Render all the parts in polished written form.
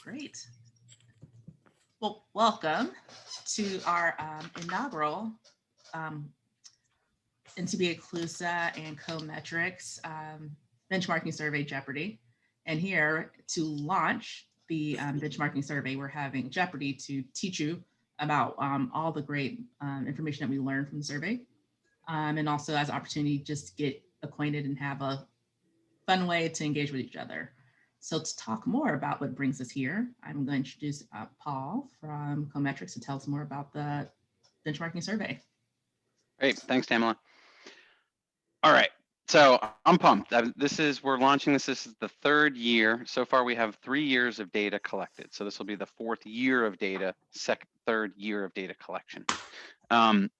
Great. Well, welcome to our inaugural um, NCBA CLUSA and Cometrics benchmarking survey Jeopardy. And here to launch the benchmarking survey, we're having Jeopardy to teach you about all the great information that we learned from the survey. And also as an opportunity just to get acquainted and have a fun way to engage with each other. So to talk more about what brings us here, I'm going to introduce Paul from Cometrics to tell us more about the benchmarking survey. Great, thanks, Tamala. All right, so I'm pumped. We're launching this. This is the third year. So far, we have 3 years of data collected. So this will be the fourth year of data, third year of data collection. And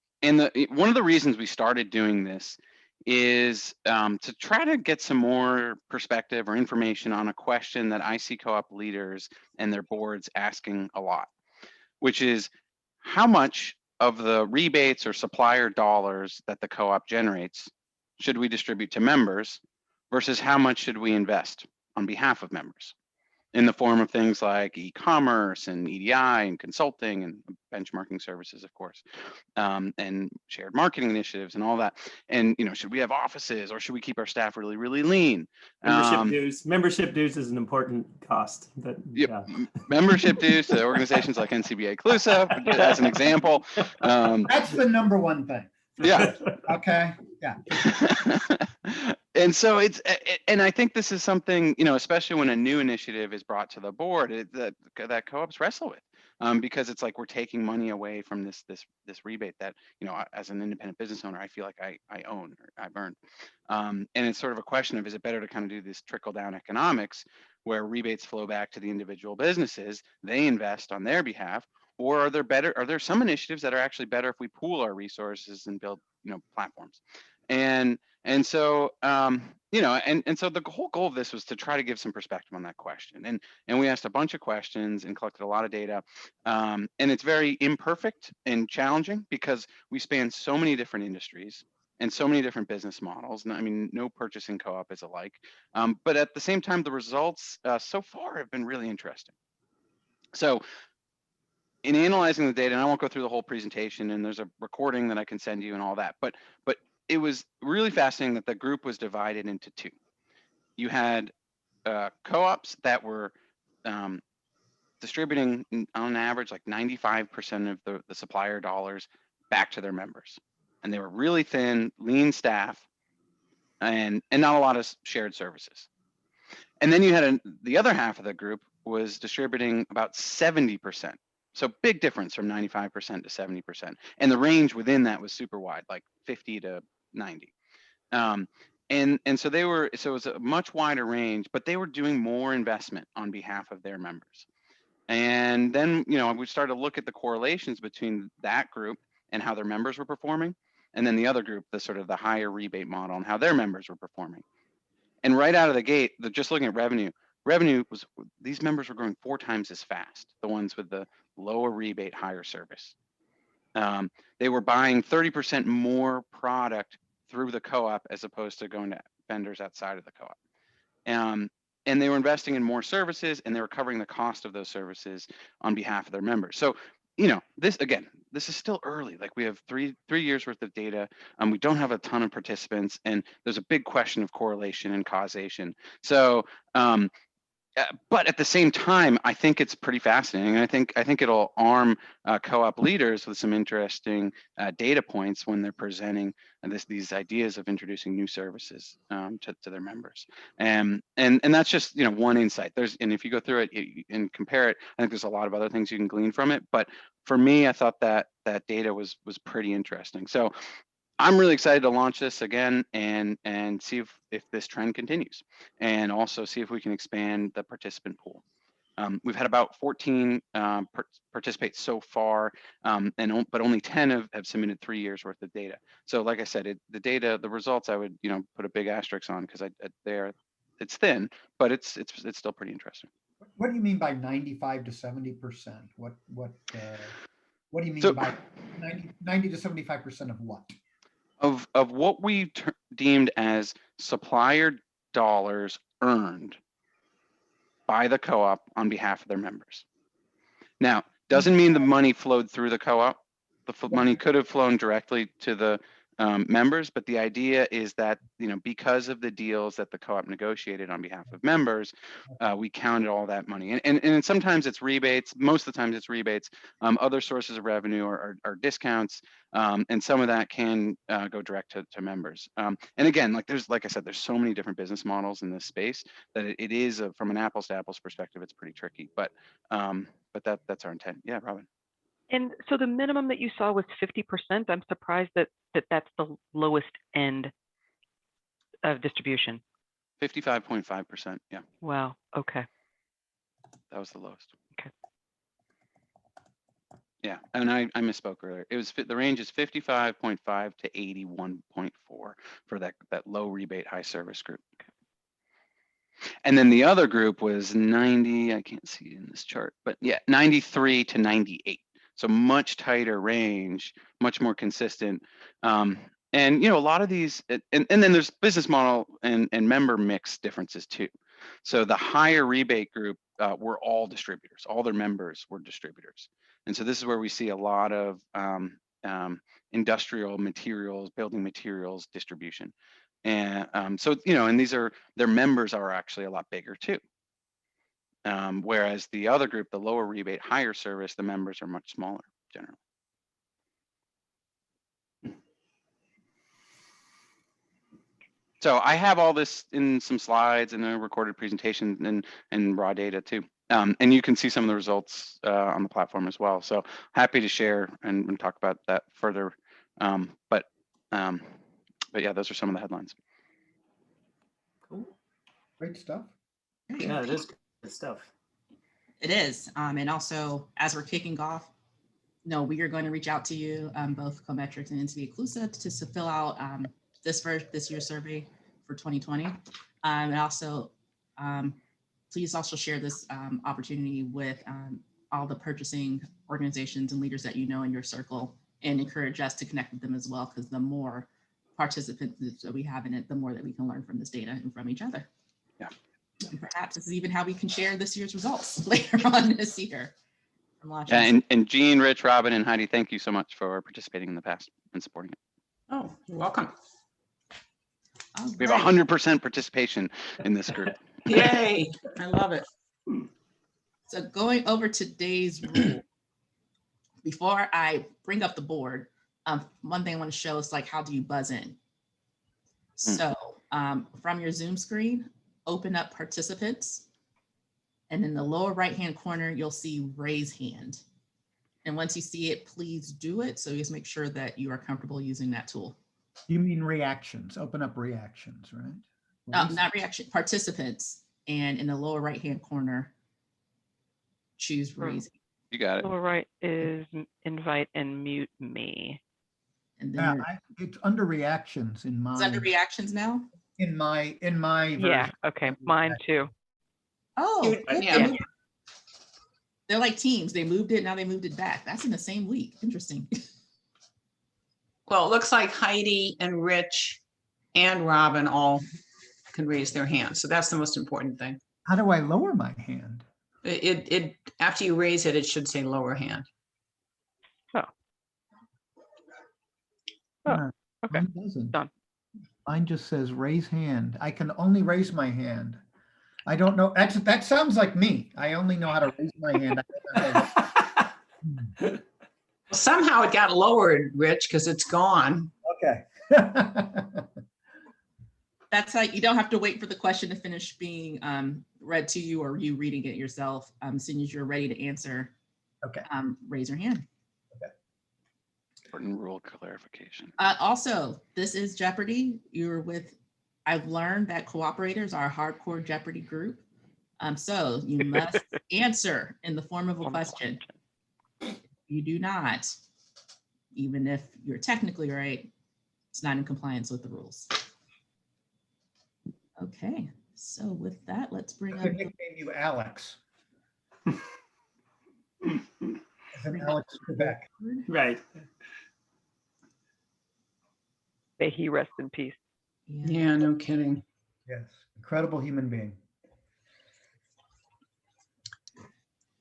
one of the reasons we started doing this is to try to get some more perspective or information on a question that I see co-op leaders and their boards asking a lot, which is how much of the rebates or supplier dollars that the co-op generates should we distribute to members versus how much should we invest on behalf of members in the form of things like e-commerce and EDI and consulting and benchmarking services, of course, and shared marketing initiatives and all that. And, should we have offices or should we keep our staff really, really lean? Membership dues. Membership dues is an important cost. But yeah. Membership dues to organizations like NCBA CLUSA, as an example. That's the number one thing. Yeah. Okay. Yeah. And so and I think this is something, especially when a new initiative is brought to the board, that co-ops wrestle with, because it's like we're taking money away from this rebate that, as an independent business owner, I feel like I own or I've earned. And it's sort of a question of, is it better to kind of do this trickle down economics where rebates flow back to the individual businesses, they invest on their behalf, or are there some initiatives that are actually better if we pool our resources and build, platforms? And so, and so the whole goal of this was to try to give some perspective on that question. And we asked a bunch of questions and collected a lot of data. And it's very imperfect and challenging because we span so many different industries and so many different business models. And I mean, no purchasing co-op is alike. But at the same time, the results so far have been really interesting. So in analyzing the data, and I won't go through the whole presentation, and there's a recording that I can send you and all that, but it was really fascinating that the group was divided into two. You had co-ops that were distributing on average like 95% of the supplier dollars back to their members. And they were really thin, lean staff, and not a lot of shared services. And then you had the other half of the group was distributing about 70%. So big difference from 95% to 70%. And the range within that was super wide, like 50 to 90. And so it was a much wider range, but they were doing more investment on behalf of their members. And then, we started to look at the correlations between that group and how their members were performing. And then the other group, the sort of the higher rebate model and how their members were performing. And right out of the gate, just looking at revenue was, these members were growing 4 times as fast, the ones with the lower rebate, higher service. They were buying 30% more product through the co-op as opposed to going to vendors outside of the co-op. And they were investing in more services, and they were covering the cost of those services on behalf of their members. So, this is still early. Like, we have three years worth of data. We don't have a ton of participants, and there's a big question of correlation and causation. So, but at the same time, I think it's pretty fascinating. I think it'll arm co-op leaders with some interesting data points when they're presenting these ideas of introducing new services to their members. And that's just one insight. And if you go through it and compare it, I think there's a lot of other things you can glean from it. But for me, I thought that data was pretty interesting. So I'm really excited to launch this again and see if this trend continues, and also see if we can expand the participant pool. We've had about 14 participate so far, but only 10 have submitted 3 years worth of data. So like I said, the results I would put a big asterisk on, because it's thin, but it's still pretty interesting. What do you mean by 95 to 70%? What do you mean by 90 to 75% of what? Of what we deemed as supplier dollars earned by the co-op on behalf of their members. Now, doesn't mean the money flowed through the co-op. The money could have flown directly to the members, but the idea is that, because of the deals that the co-op negotiated on behalf of members, we counted all that money. And sometimes it's rebates, most of the times it's rebates. Other sources of revenue are discounts, and some of that can go direct to members. And again, like I said, there's so many different business models in this space that it is, from an apples to apples perspective, it's pretty tricky, but that's our intent. Yeah, Robin. And so the minimum that you saw was 50%. I'm surprised that that's the lowest end of distribution. 55.5%. Yeah, Wow. Okay. that was the lowest. Okay. Yeah, and I misspoke earlier. It was the range is 55.5 to 81.4 for that low rebate, high service group. And then the other group was 90. I can't see it in this chart, but yeah, 93 to 98. So much tighter range, much more consistent. And a lot of these, and then there's business model and member mix differences too. So the higher rebate group were all distributors. All their members were distributors. And so this is where we see a lot of industrial materials, building materials distribution. And so, and their members are actually a lot bigger too. Whereas the other group, the lower rebate, higher service, the members are much smaller generally. So I have all this in some slides and a recorded presentation and raw data too. And you can see some of the results on the platform as well. So happy to share and talk about that further. But yeah, those are some of the headlines. Cool. Great stuff. Yeah, it is good stuff. It is. And also, as we're kicking off, we are going to reach out to you, both Cometrics and NCB Inclusa, to fill out this year's survey for 2020. And also, please also share this opportunity with all the purchasing organizations and leaders that you know in your circle, and encourage us to connect with them as well, because the more participants that we have in it, the more that we can learn from this data and from each other. Yeah. And perhaps this is even how we can share this year's results later on this year. Yeah, and Jeanne, Rich, Robin, and Heidi, thank you so much for participating in the past and supporting it. Oh, you're welcome. We have 100% participation in this group. Yay, I love it. So going over today's rule, before I bring up the board, one thing I want to show is how do you buzz in? So from your Zoom screen, open up participants, and in the lower right-hand corner, you'll see raise hand. And once you see it, please do it. So just make sure that you are comfortable using that tool. You mean reactions? Open up reactions, right? Not reaction, participants. And in the lower right-hand corner, choose raise. You got it. Lower right is invite and mute me. And Yeah, then it's under reactions in my. it's under reactions now. In my Yeah. version. Okay. Mine too. Oh, Yeah. they're like teams. They moved it. Now they moved it back. That's in the same week. Interesting. Well, it looks like Heidi and Rich and Robin all can raise their hands. So that's the most important thing. How do I lower my hand? It after you raise it, it should say lower hand. Oh. Yeah, Okay. Mine doesn't. Done. Mine just says raise hand. I can only raise my hand. I don't know. That sounds like me. I only know how to raise my hand. Somehow it got lowered, Rich, because it's gone. Okay. That's you don't have to wait for the question to finish being read to you or you reading it yourself. As soon as you're ready to answer, Okay. Raise your hand. Important rule clarification. Also, this is Jeopardy. I've learned that cooperators are a hardcore Jeopardy group. So you must answer in the form of a question. If you do not, even if you're technically right, it's not in compliance with the rules. Okay, so with that, let's bring I up. nickname you Alex. As in Alex Trebek. Right. May he rest in peace. Yeah, no kidding. Yes, incredible human being.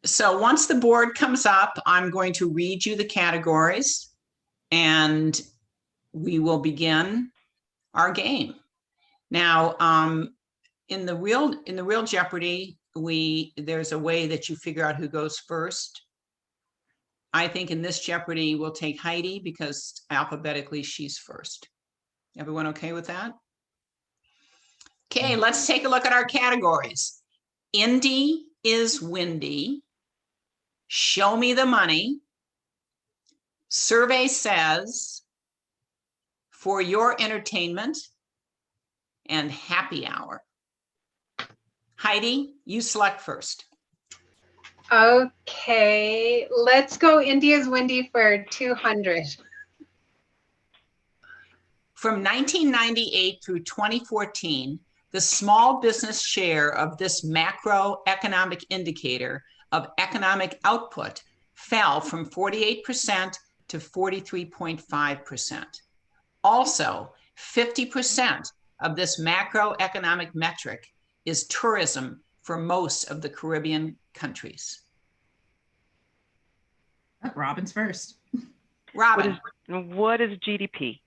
So once the board comes up, I'm going to read you the categories and we will begin our game. Now, in the real Jeopardy, there's a way that you figure out who goes first. I think in this Jeopardy, we'll take Heidi because alphabetically she's first. Everyone okay with that? Okay, let's take a look at our categories. Indy is windy. Show me the money. Survey says, for your entertainment, and happy hour. Heidi, you select first. Okay, let's go India's Windy for 200. From 1998 through 2014, the small business share of this macroeconomic indicator of economic output fell from 48% to 43.5%. Also, 50% of this macroeconomic metric is tourism for most of the Caribbean countries. Robin's first. Robin. What is GDP?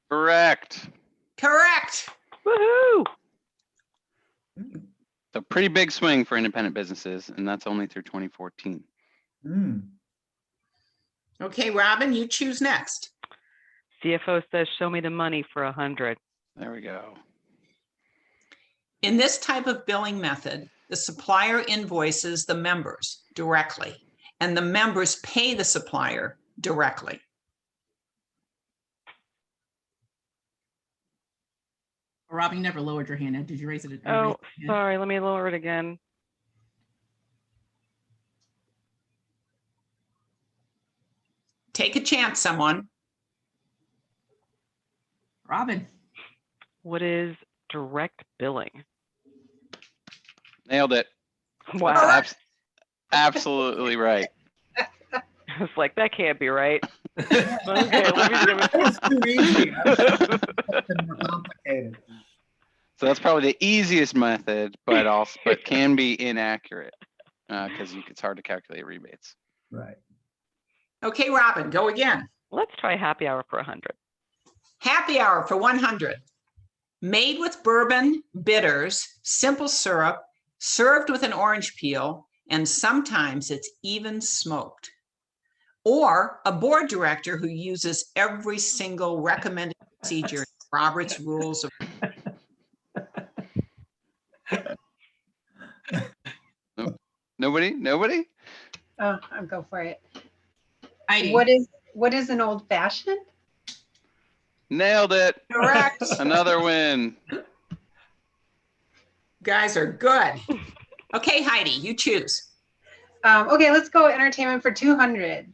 Correct. Correct. Woohoo! So pretty big swing for independent businesses, and that's only through 2014. Hmm. Okay, Robin, you choose next. CFO says, show me the money for 100. There we go. In this type of billing method, the supplier invoices the members directly, and the members pay the supplier directly. Robin, you never lowered your hand. Did you raise it? Oh, sorry. Let me lower it again. Take a chance, someone. Robin. What is direct billing? Nailed it. Wow. That's absolutely right. I was like, that can't be right. Okay, let me give That was too easy. I was something more complicated. So that's probably the easiest method, but also can be inaccurate because it's hard to calculate rebates. Right. Okay, Robin, go again. Let's try happy hour for 100. Happy hour for 100. Made with bourbon, bitters, simple syrup, served with an orange peel, and sometimes it's even smoked. Or a board director who uses every single recommended procedure in Robert's Rules of. Nobody? Oh, I'll go for it. Heidi. What is an old fashioned? Nailed it. Correct. Another win. Guys are good. Okay, Heidi, you choose. Okay, let's go entertainment for 200.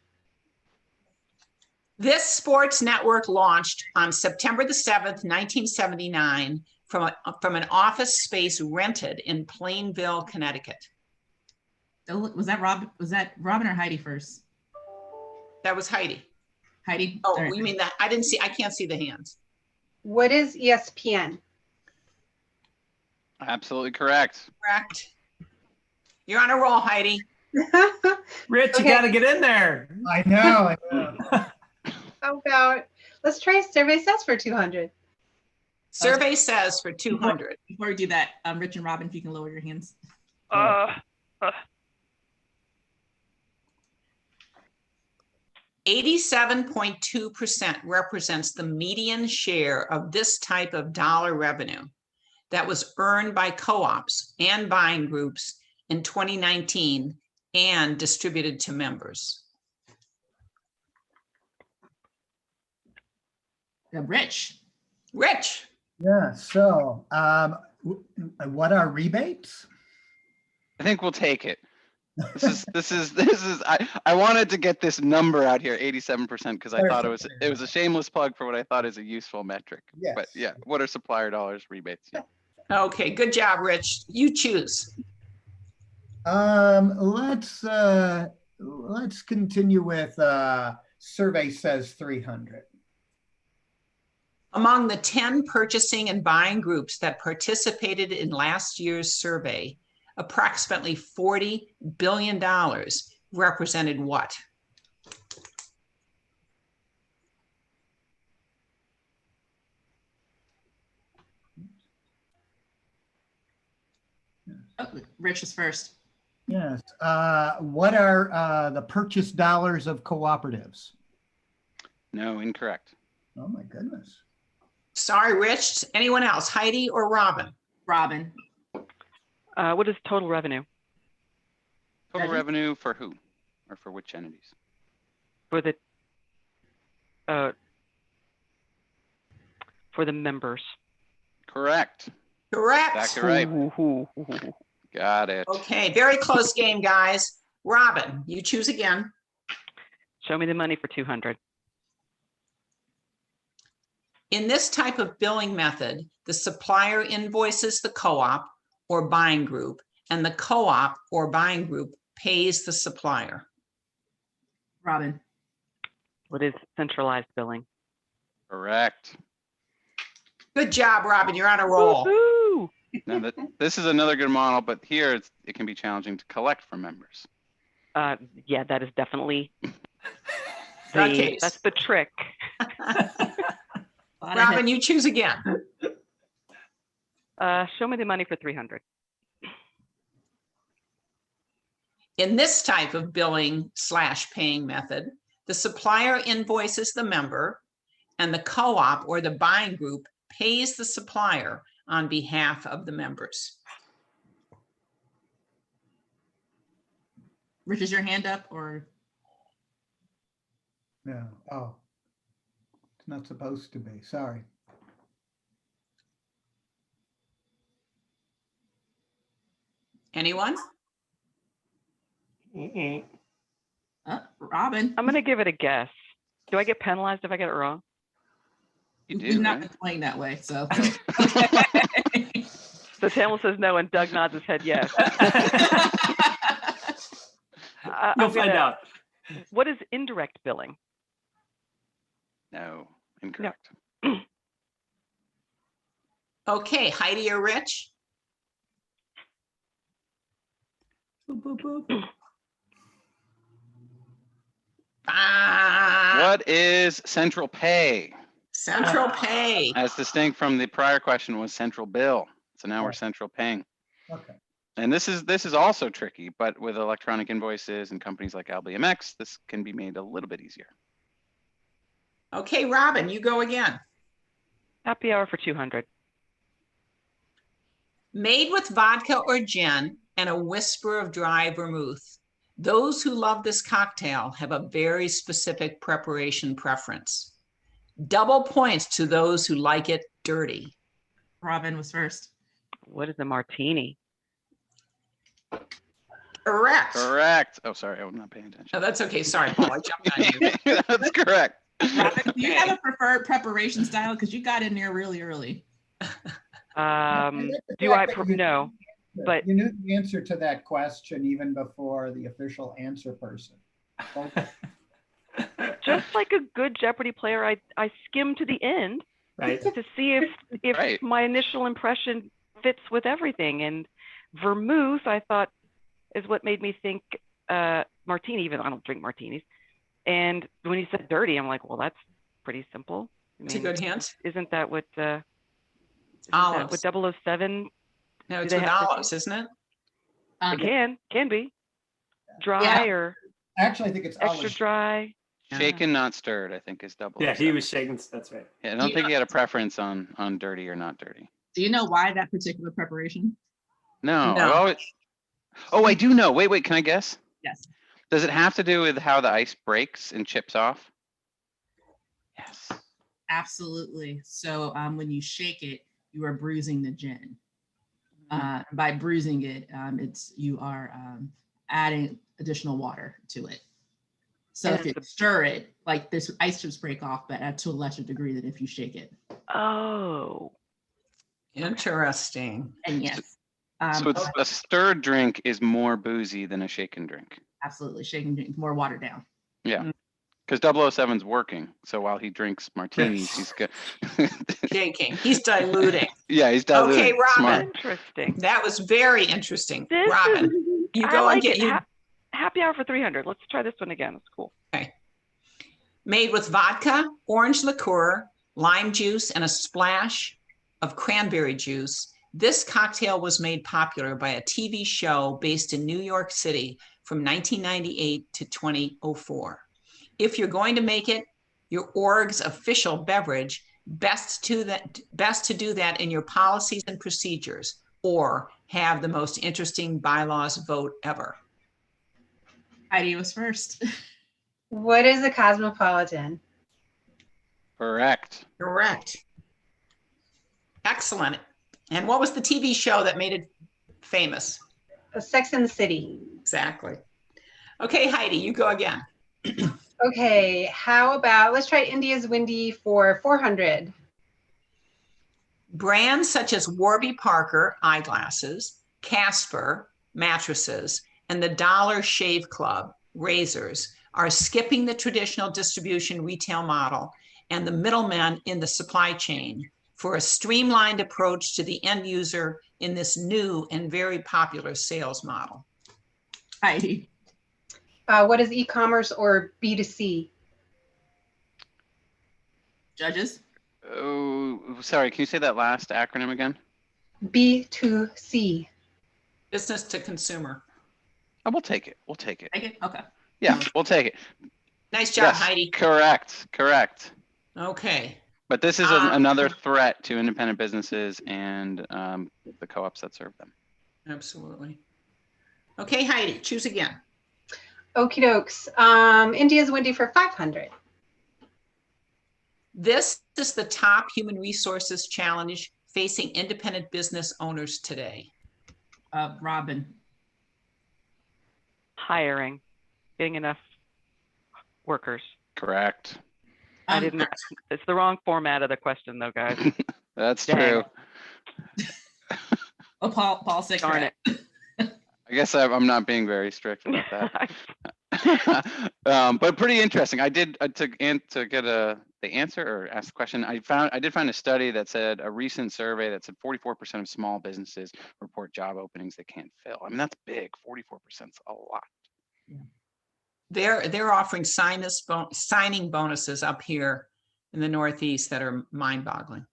This sports network launched on September the 7th, 1979 from an office space rented in Plainville, Connecticut. Was that Robin or Heidi first? That was Heidi. Heidi. Oh, All right. you mean that? I can't see the hands. What is ESPN? Absolutely correct. Correct. You're on a roll, Heidi. Rich, you Okay. got to get in there. I know. How about, let's try survey says for 200. Survey says for 200. Before we do that, Rich and Robin, if you can lower your hands. 87.2% represents the median share of this type of dollar revenue that was earned by co-ops and buying groups in 2019 and distributed to members. Rich. Rich. Yeah. So, what are rebates? I think we'll take it. This is I wanted to get this number out here, 87%, because I thought it was a shameless plug for what I thought is a useful metric. Yes. But yeah, what are supplier dollars, rebates? Yeah. Okay, good job, Rich. You choose. Let's continue with survey says 300. Among the 10 purchasing and buying groups that participated in last year's survey, approximately $40 billion, represented what? Oh, Rich is first. Yes. What are the purchase dollars of cooperatives? No, incorrect. Oh my goodness. Sorry, Rich. Anyone else? Heidi or Robin? Robin. What is total revenue Total Reggie? revenue for who? Or for which entities? for the members? Correct. Correct. Exactly right. Ooh. Got it. Okay, very close game, guys. Robin, you choose again. Show me the money for 200. In this type of billing method, the supplier invoices the co-op or buying group, and the co-op or buying group pays the supplier. Robin. What is centralized billing? Correct. Good job, Robin. You're on a roll. Woohoo! Now this is another good model, but here it can be challenging to collect from members. Yeah, that is definitely That case. that's the trick. Robin, you choose again. Show me the money for 300. In this type of billing / paying method, the supplier invoices the member, and the co-op or the buying group pays the supplier on behalf of the members. Rich, is your hand up or? No. Oh. It's not supposed to be. Sorry. Anyone? Robin. I'm gonna give it a guess. Do I get penalized if I get it wrong? You We've do, not right? been playing that way, so. So Tamil says no, and Doug nods his head yes. You'll find out. What is indirect billing? No, incorrect. Okay, Heidi or Rich? Boop, boop, boop. What is central pay? Central pay. As distinct from the prior question was central bill. So now we're Right. central paying. Okay. And this is also tricky, but with electronic invoices and companies like LBMX, this can be made a little bit easier. Okay, Robin, you go again. Happy hour for 200. Made with vodka or gin and a whisper of dry vermouth, those who love this cocktail have a very specific preparation preference. Double points to those who like it dirty. Robin was first. What is a martini? Correct. Correct. Oh, sorry, I'm not paying attention. Oh, that's okay. Sorry, Paul, I jumped on you. That's correct. Robin, do you have a preferred preparation style? Because you got in there really early. Do I? No, but You knew the answer to that question even before the official answer person. Okay. just like a good Jeopardy player, I skim to the end Right. to see if Right. my initial impression fits with everything. And vermouth, I thought, is what made me think martini, even though I don't drink martinis. And when you said dirty, I'm like, well, that's pretty simple. I It's a mean, good hint. Isn't that what Olives. with 007? No, it's they with have to- olives, isn't it? It can be dry or Actually, I think it's extra olive. dry. Shaken, not stirred, I think is double. Yeah, he was shaking. That's right. Yeah, I don't think he had a preference on dirty or not dirty. Do you know why that particular preparation? No, No. I've always. Oh, I do know. Wait, can I guess? Yes. Does it have to do with how the ice breaks and chips off? Yes. Absolutely. So when you shake it, you are bruising the gin. By bruising it, you are adding additional water to it. So if you stir it, like this ice chips break off, but to a lesser degree than if you shake it. Oh, Interesting. And yes, So it's a stirred drink is more boozy than a shaken drink. absolutely, shaking drink more watered down. Yeah. Because 007's working. So while he drinks martinis, he's good. Shaking. He's diluting. Yeah, he's diluting. Okay, Robin. Smart. Interesting. That was very interesting. This Robin, is, you I go like and get it. you Happy hour for 300. Let's try this one again. It's cool. made with vodka, orange liqueur, lime juice, and a splash of cranberry juice. This cocktail was made popular by a TV show based in New York City from 1998 to 2004. If you're going to make it your org's official beverage, best to do that in your policies and procedures, or have the most interesting bylaws vote ever. Heidi was first. What is a cosmopolitan? Correct. Correct. Excellent. And what was the TV show that made it famous? A Sex and the City. Exactly. Okay, Heidi, you go again. Okay, how about, let's try India's Windy for 400. Brands such as Warby Parker eyeglasses, Casper mattresses, and the Dollar Shave Club razors are skipping the traditional distribution retail model and the middlemen in the supply chain for a streamlined approach to the end user in this new and very popular sales model. Heidi. What is e-commerce or B2C? Judges. Oh, sorry. Can you say that last acronym again? B2C. Business to consumer. Oh, we'll take it. We'll take it. Take it? Okay. Yeah, we'll take it. Nice job, Yes, Heidi. correct. Correct. Okay. But this is Ah. another threat to independent businesses and the co-ops that serve them. Absolutely. Okay, Heidi, choose again. Okie dokes. India's Windy for 500. This is the top human resources challenge facing independent business owners today. Robin. Hiring, getting enough workers. Correct. I didn't. It's the wrong format of the question, though, guys. That's Dang. true. Oh, Paul said Darn correct. I guess I'm not being very strict about that. But pretty interesting. I did to get the answer or ask the question. I did find a study that said a recent survey that said 44% of small businesses report job openings they can't fill. I mean, that's big. 44% is a lot. They're offering signing bonuses up here in the Northeast that are mind-boggling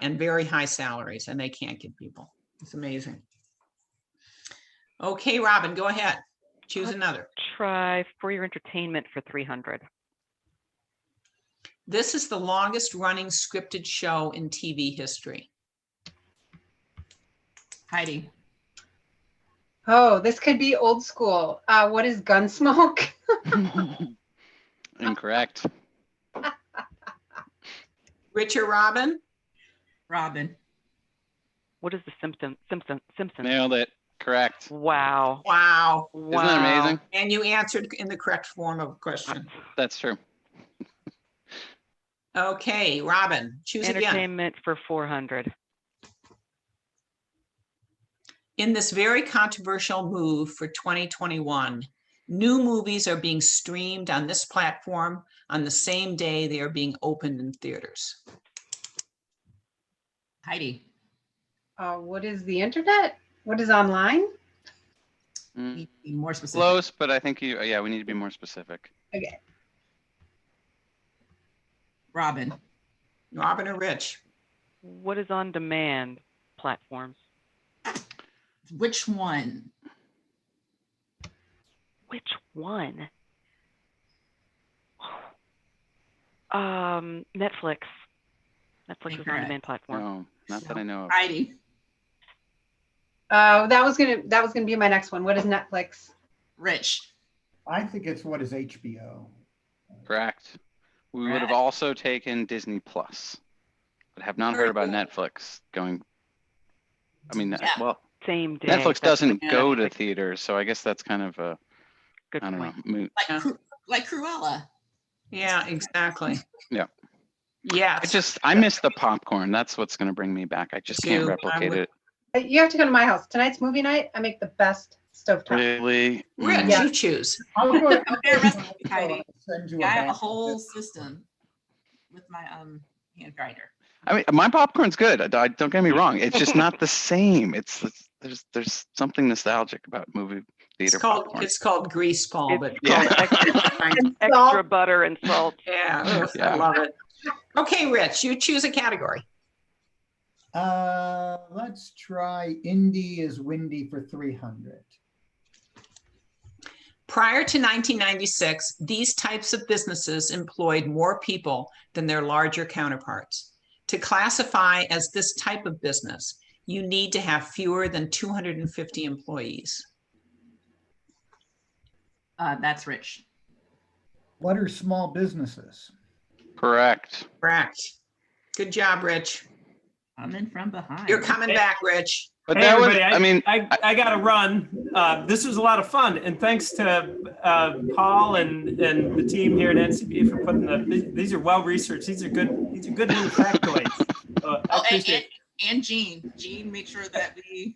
and very high salaries, and they can't give people. It's amazing. Okay, Robin, go ahead. Choose another. Try For Your Entertainment for 300. This is the longest running scripted show in TV history. Heidi. Oh, this could be old school. What is Gunsmoke? Incorrect. Richard, Robin? Robin. What is the Simpsons? Nailed it. Correct. Wow. Wow. Isn't that amazing? And you answered in the correct form of a question. That's true. Okay, Robin, choose again. Entertainment for 400. In this very controversial move for 2021, new movies are being streamed on this platform on the same day they are being opened in theaters. Heidi. What is the internet? What is online? Mm, Be more specific. close, but I think we need to be more specific. Okay. Robin. Robin or Rich? What is on demand platforms? Which one? Which one? Netflix. Netflix is on Incorrect. demand platform. No, not that I know of. Heidi. That was gonna be my next one. What is Netflix? Rich. I think it's what is HBO. Correct. We would have also taken Disney Plus, but have not heard about Netflix going. I mean, Yeah. well, Same day. Netflix That's doesn't the- go to theaters, so I guess that's kind of a, Good I don't know, point. moot. Like, Yeah. like Cruella. Yeah, exactly. Yeah. Yeah. I miss the popcorn. That's what's going to bring me back. I just can't Too. replicate would- it. You have to come to my house. Tonight's movie night. I make the best stovetop. Really? Rich, Yeah. you choose. I'll go. Their recipe, Heidi. Send you Yeah, I have a bag. whole system with my hand grinder. I mean, my popcorn's good. Don't get me wrong. It's just not the same. There's something nostalgic about movie theater popcorn. It's called grease ball, It's but Yeah. called And extra salt. butter and salt. yeah, ugh, I Yeah. love it. Okay, Rich, you choose a category. Let's try Indy is windy for 300. Prior to 1996, these types of businesses employed more people than their larger counterparts. To classify as this type of business, you need to have fewer than 250 employees. That's Rich. What are small businesses? Correct. Correct. Good job, Rich. Coming from behind. You're coming back, Rich. But Hey, that was, everybody, I mean, I got to run. This was a lot of fun, and thanks to Paul and the team here at NCB for putting these are well researched. These are good little factoids. I Oh, appreciate it. and Jeanne. Jeanne, make sure that we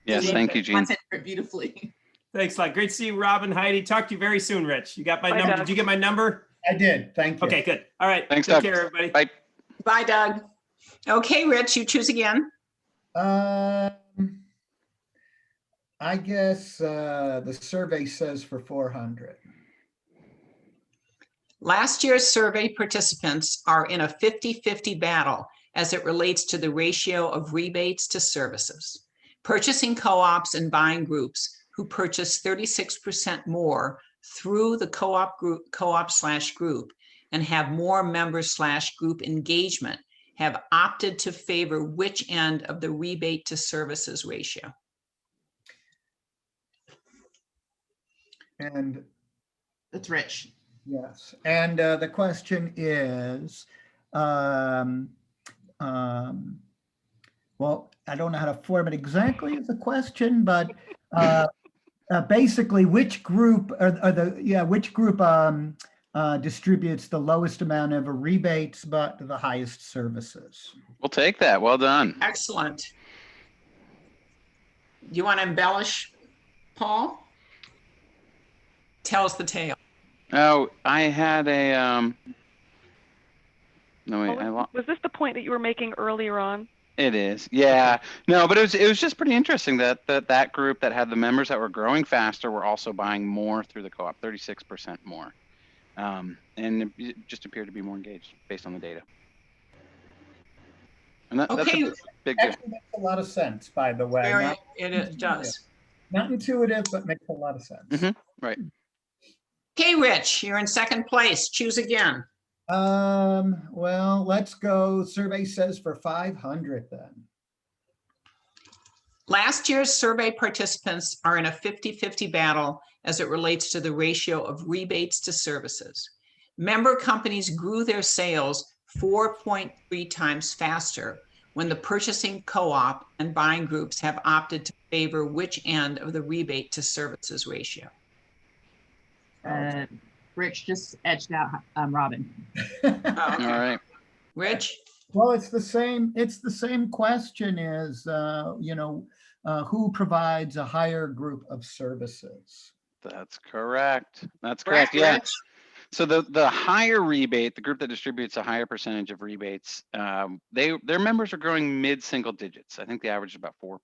yes, delete thank the you, Jeanne. content beautifully. Thanks a lot. Great to see you, Robin, Heidi. Talk to you very soon, Rich. You got my Bye, number. Doug. Did you get my number? I did. Thank you. Okay, good. All right. Thanks, Take Doug. care, everybody. Bye. Bye, Doug. Okay, Rich, you choose again. I guess the survey says for 400. Last year's survey participants are in a 50-50 battle as it relates to the ratio of rebates to services. Purchasing co-ops and buying groups who purchase 36% more through the co-op/group and have more members/group engagement have opted to favor which end of the rebate to services ratio? And That's Rich. yes, and the question is, well, I don't know how to form it exactly as a question, but basically, which group which group distributes the lowest amount of rebates but the highest services? We'll take that. Well done. Excellent. Do you want to embellish, Paul? Tell us the tale. Oh, I had a no wait, Was this the point that you were making earlier on? it is. Yeah. No, but it was just pretty interesting that group that had the members that were growing faster were also buying more through the co-op, 36% more. And it just appeared to be more engaged based on the data. And that's Okay. a big deal. Actually, makes a lot of sense, by the way. Very, Not, it does. not intuitive, but makes a lot of sense. Mhm. Right. Okay, Rich, you're in second place. Choose again. Well, let's go. Survey says for 500 then. Last year's survey participants are in a 50-50 battle as it relates to the ratio of rebates to services. Member companies grew their sales 4.3 times faster when the purchasing co-op and buying groups have opted to favor which end of the rebate to services ratio? Rich just edged out Robin. Oh, All okay. right. Rich? Well, it's the same question as, who provides a higher group of services? That's correct. That's correct. Yeah. Rich? So the higher rebate, the group that distributes a higher percentage of rebates, their members are growing mid-single digits. I think the average is about 4%.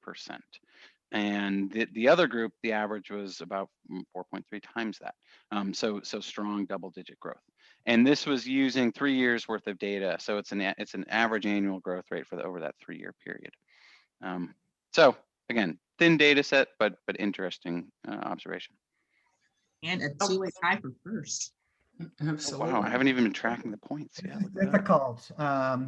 And the other group, the average was about 4.3 times that. So strong double-digit growth. And this was using 3 years worth of data. So it's an average annual growth rate for over that 3-year period. So again, thin data set, but interesting observation. And a two-way tie for first. Absolutely. Wow, I haven't even been tracking the points. Yeah, It's look at that. difficult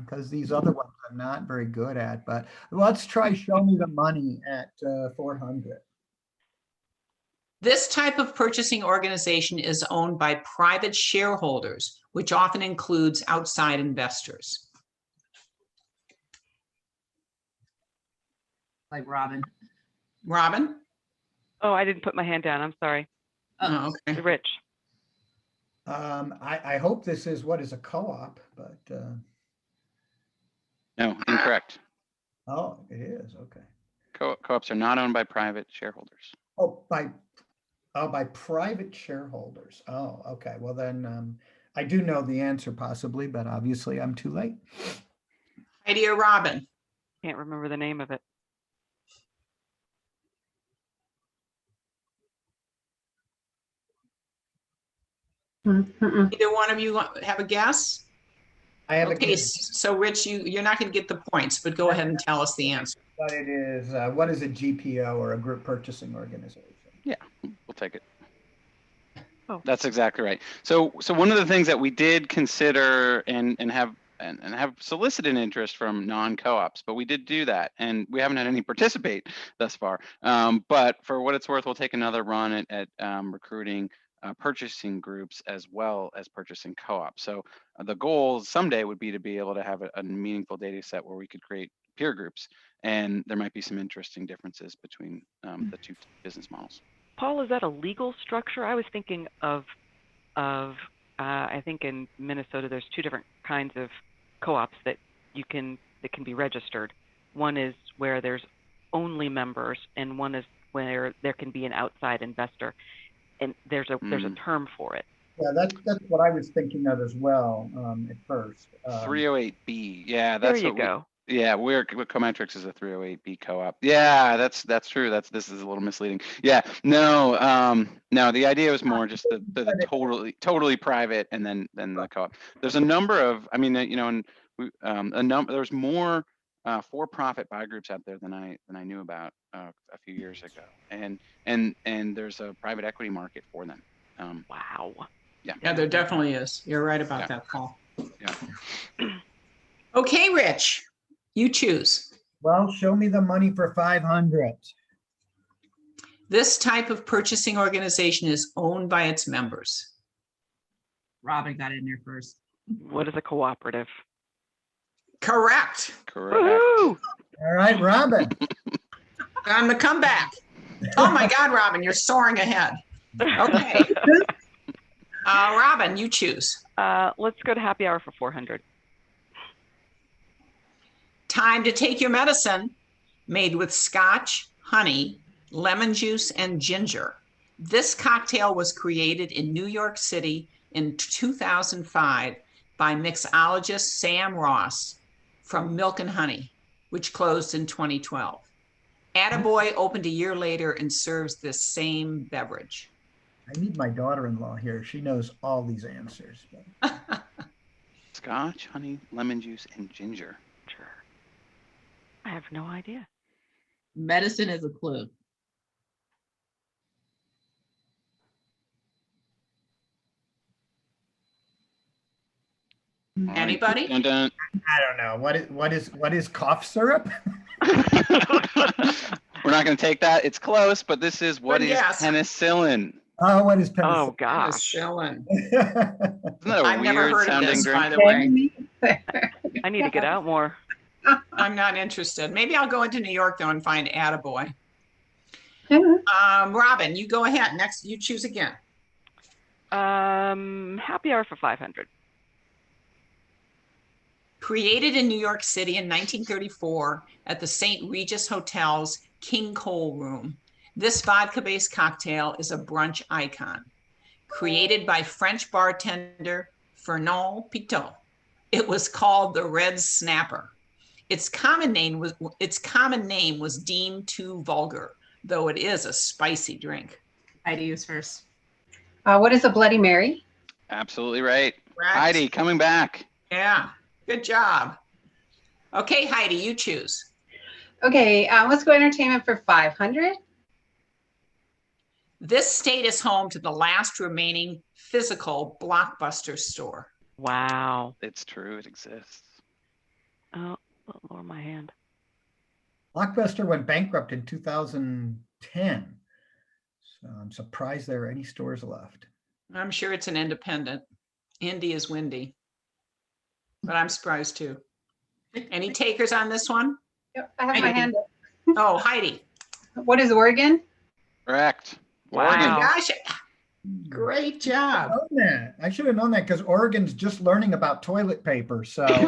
because these other ones I'm not very good at, but let's try show me the money at 400. This type of purchasing organization is owned by private shareholders, which often includes outside investors. Like Robin. Robin? Oh, I didn't put my hand down. I'm sorry. Oh, okay. Rich. I hope this is what is a co-op, but No, incorrect. oh, it is. Okay. Co-ops are not owned by private shareholders. Oh, by Oh, by private shareholders. Oh, okay. Well, then I do know the answer possibly, but obviously I'm too late. Heidi or Robin? Can't remember the name of it. Mm-mm. Either one of you have a guess? I have a Okay, guess so Rich, you're not going to get the points, but go ahead and tell us the answer. what it is. What is a GPO or a group purchasing organization? Yeah, we'll take it. Oh. That's exactly right. So one of the things that we did consider and have solicited interest from non-co-ops, but we did do that, and we haven't had any participate thus far. But for what it's worth, we'll take another run at recruiting purchasing groups as well as purchasing co-ops. So the goal someday would be to be able to have a meaningful data set where we could create peer groups, and there might be some interesting differences between the two business models. Paul, is that a legal structure? I was thinking of I think in Minnesota there's two different kinds of co-ops that can be registered. One is where there's only members, and one is where there can be an outside investor, and there's a term for it. Yeah, that's what I was thinking of as well at first. 308B. Yeah, There that's you what go. Yeah, Cometrics is a 308B co-op. Yeah, that's true. This is a little misleading. Yeah, no, the idea was more just the totally private, and then the co-op. There's a number of, I mean, and there's more for-profit buy groups out there than I knew about a few years ago, and there's a private equity market for them. Wow. Yeah, there definitely is. You're right about that, Paul. Yeah. Okay, Rich, you choose. Well, show me the money for 500. This type of purchasing organization is owned by its members. Robin got in there first. What is a cooperative? Correct. Correct. Woo-hoo! All right, Robin. On the comeback. Oh my God, Robin, you're soaring ahead. Okay. Robin, you choose. Let's go to happy hour for 400. Time to take your medicine, made with scotch, honey, lemon juice, and ginger. This cocktail was created in New York City in 2005 by mixologist Sam Ross from Milk and Honey, which closed in 2012. Attaboy opened a year later and serves this same beverage. I need my daughter-in-law here. She knows all these answers. Scotch, honey, lemon juice, and ginger. Sure. I have no idea. Medicine is a clue. Anybody? Dun, dun. I don't know. What is cough syrup? We're not going to take that. It's close, but this is what Good is guess. penicillin. Oh, what is Oh penicillin? gosh. Penicillin. Isn't that a I've never weird heard of sounding this, drink? by the way. I need to get out more. I'm not interested. Maybe I'll go into New York though and find Attaboy. Robin, you go ahead. Next, you choose again. Happy hour for 500. Created in New York City in 1934 at the St. Regis Hotel's King Cole Room, this vodka-based cocktail is a brunch icon. Created by French bartender Fernand Pitot, it was called the Red Snapper. Its common name was deemed too vulgar, though it is a spicy drink. Heidi was first. What is a Bloody Mary? Absolutely right. Correct. Heidi, coming back. Yeah, good job. Okay, Heidi, you choose. Okay, let's go entertainment for 500. This state is home to the last remaining physical Blockbuster store. Wow. It's true. It exists. Oh, lower my hand. Blockbuster went bankrupt in 2010. So I'm surprised there are any stores left. I'm sure it's an independent. Indie is windy, but I'm surprised too. Any takers on this one? Yep, I have my Heidi. hand up. Oh, Heidi. What is Oregon? Correct. Wow. Oh Oregon. my gosh. Great job. Known that. I should have known that because Oregon's just learning about toilet paper. So my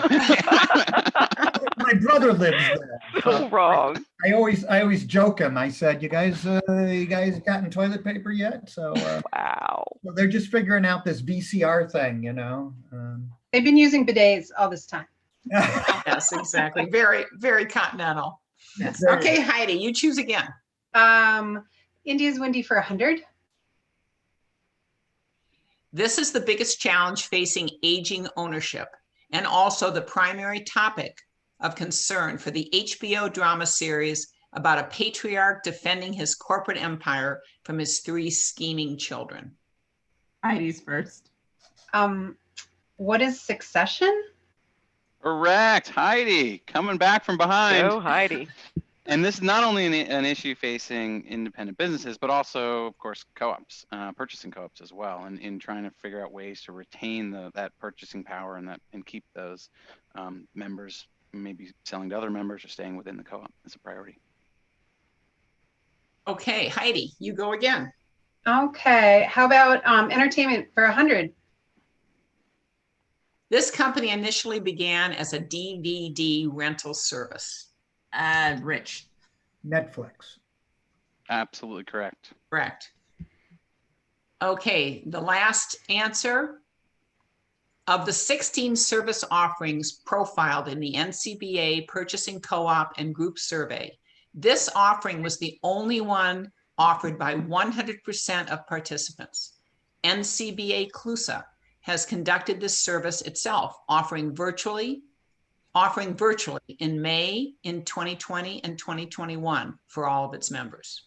brother lives there. So wrong. I always joke him. I said, you guys gotten toilet paper yet? So Wow. so they're just figuring out this VCR thing, They've been using bidets all this time. Yes, exactly. Very, very continental. Yes. There you Okay, Heidi, you choose again. India's windy for 100. This is the biggest challenge facing aging ownership and also the primary topic of concern for the HBO drama series about a patriarch defending his corporate empire from his 3 scheming children. Heidi's first. What is Succession? Correct. Heidi, coming back from behind. Go Heidi. And this is not only an issue facing independent businesses, but also, of course, co-ops, purchasing co-ops as well, and in trying to figure out ways to retain that purchasing power and keep those members, maybe selling to other members or staying within the co-op is a priority. Okay, Heidi, you go again. Okay. How about entertainment for 100? This company initially began as a DVD rental service. Rich. Netflix. Absolutely correct. Correct. Okay, the last answer. Of the 16 service offerings profiled in the NCBA Purchasing Co-op and Group Survey, this offering was the only one offered by 100% of participants. NCBA CLUSA has conducted this service itself, offering virtually in May, in 2020 and 2021 for all of its members.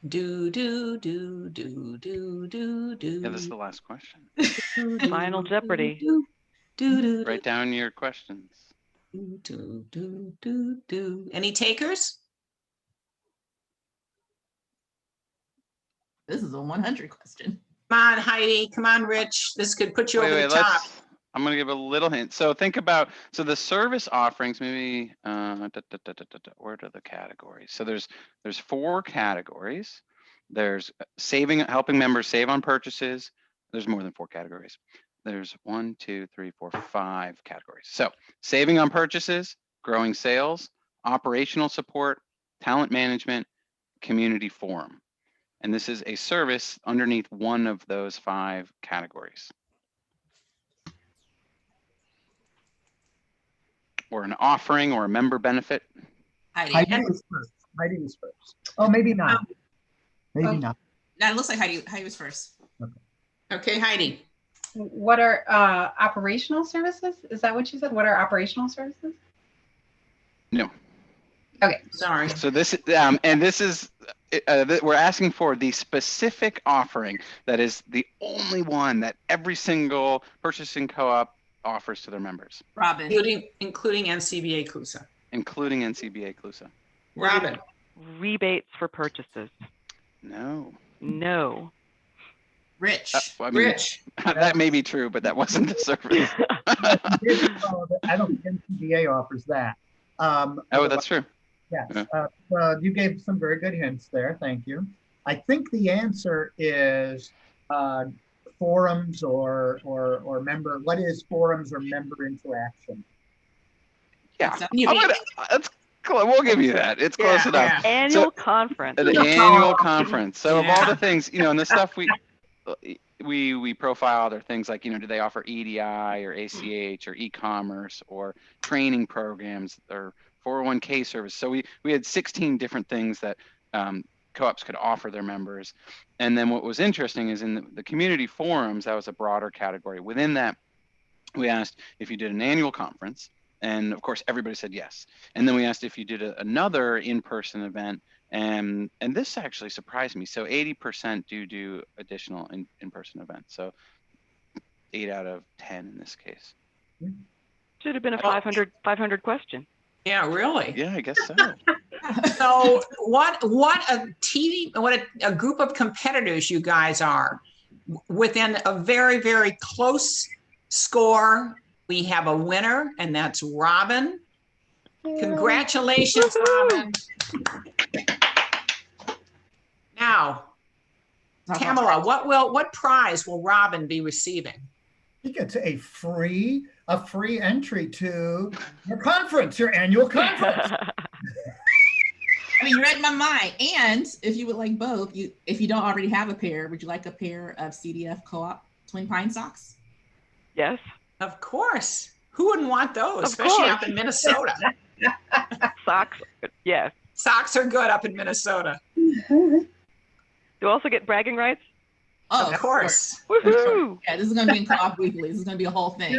Do, do, do, do, do, do, do. Yeah, this is the last question. Final Jeopardy. Do, do, do, Write down your questions. do, do, do, do, do. Any takers? This is a 100 question. Come on, Heidi. Come on, Rich. This could put you over the top. I'm going to give a little hint. So think about, the service offerings, maybe, where are the categories? So there's 4 categories. There's helping members save on purchases. There's more than 4 categories. There's 1, 2, 3, 4, 5 categories. So saving on purchases, growing sales, operational support, talent management, community forum. And this is a service underneath one of those 5 categories. Or an offering or a member benefit. Heidi. Heidi was first. Oh, maybe not. Maybe not. No, it looks like Heidi was first. Okay, Heidi. What are operational services? Is that what you said? What are operational services? No. Okay. Sorry. So this is we're asking for the specific offering that is the only one that every single purchasing co-op offers to their members. Robin. Including NCBA CLUSA. Including NCBA CLUSA. Robin. Rebates for purchases. No. No. Rich. Well, I mean, Rich. that may be true, but that wasn't the service. I don't think NCBA offers that. Oh, that's true. Yes. You gave some very good hints there. Thank you. I think the answer is forums or member. What is forums or member interaction? Yeah. You That's close. We'll give you that. It's close enough. Annual conference. An annual conference. So of all Yeah. the things, and the stuff we profiled are things like, do they offer EDI or ACH or e-commerce or training programs or 401k service. So we had 16 different things that co-ops could offer their members. And then what was interesting is in the community forums, that was a broader category. Within that, we asked if you did an annual conference, and of course everybody said yes. And then we asked if you did another in-person event, and this actually surprised me. So 80% do additional in-person events. So 8 out of 10 in this case. Should have been a 500 question. Yeah, really. Yeah, I guess so. So what a group of competitors you guys are. Within a very, very close score, we have a winner, and that's Robin. Congratulations, Robin. Now, Tamala, what prize will Robin be receiving? He gets a free entry to your conference, your annual conference. I mean, you read my mind. And if you would like both, if you don't already have a pair, would you like a pair of CDF Co-op Twin Pine socks? Yes. Of course. Who wouldn't want those, Of especially course. up in Minnesota? Socks. Yes. Socks are good up in Minnesota. Do you also get bragging rights? Oh, Of course. Woohoo! Yeah, this is going to be in Co-op Weekly. This is going to be a whole thing.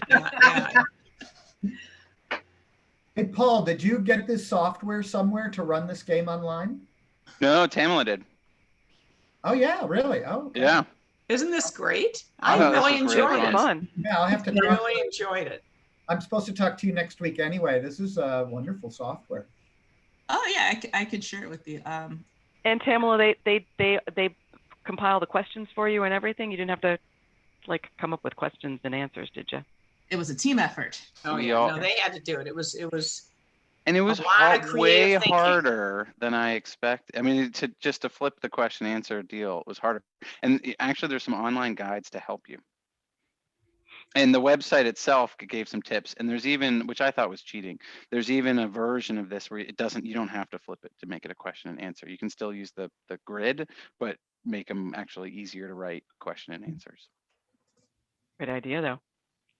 Yeah. Hey, Paul, did you get this software somewhere to run this game online? No, Tamala did. Oh, yeah, really? Oh, okay. Yeah. Isn't this great? I I thought this really was great enjoyed It was it. fun. Yeah, I'll have to talk. Really enjoyed it. I'm supposed to talk to you next week anyway. This is wonderful software. Oh, yeah, I could share it with you. And Tamala, they compile the questions for you and everything. You didn't have to like come up with questions and answers, did you? It was a team effort. Oh We yeah, all- no, they had to do it. It was And it was lot of way creative thinking. harder than I expected. I mean, to flip the question answer deal was harder. And actually, there's some online guides to help you. And the website itself gave some tips. And there's even, which I thought was cheating, there's even a version of this where you don't have to flip it to make it a question and answer. You can still use the grid, but make them actually easier to write question and answers. Great idea though,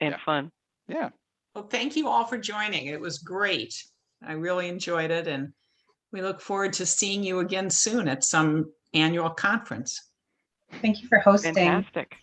and Yeah. fun. Yeah. Well, thank you all for joining. It was great. I really enjoyed it, and we look forward to seeing you again soon at some annual conference. Thank you for hosting. Fantastic.